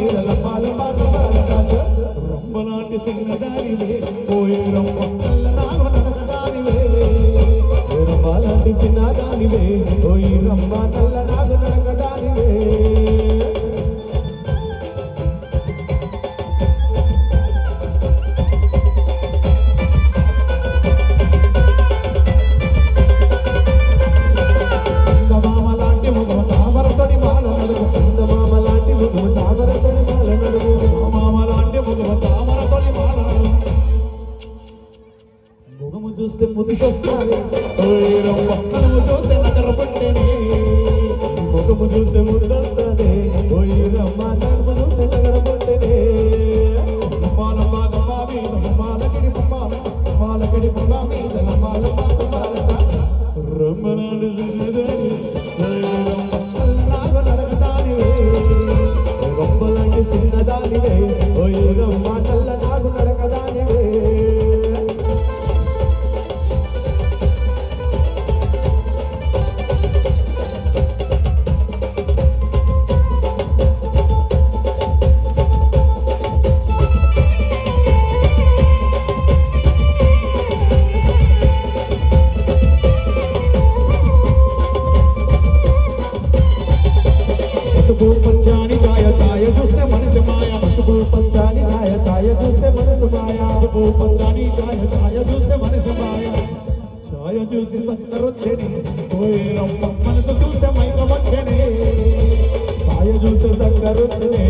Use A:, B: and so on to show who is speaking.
A: మీద లపాల రొమ్మలాంటి సిన్నదానివే పోయే రొమ్మ నడకదానివే రొమ్మలాంటి సిన్నదానివే పోయి రొమ్మ నల్ల నాగు నడకదానివే చూస్తే ముద్దుకొస్తానే చూస్తే నగర పట్టేనే ముఖము చూస్తే ముద్దొస్తానే పోయి రమ్మ నడుము చూస్తే నగర పట్టేనే మాలకడి బొమ్మ మీద రమ్మనాడు నాగు నడకదానివే రొమ్మలాంటి చిన్నదానివే పోయి రమ్మ నల్ల నాగు నడకదానివే పంచాని ఛాయ చూస్తే మనసు మాయ పంచాని ఛాయ చూస్తే మనసు మాయ పంచాని ఛాయ చూస్తే మనసు మాయ ఛాయ చూసి సక్కరొచ్చని పోయే రమ్మ మనసు చూస్తే మైక వచ్చని ఛాయ చూస్తే సక్కరొచ్చని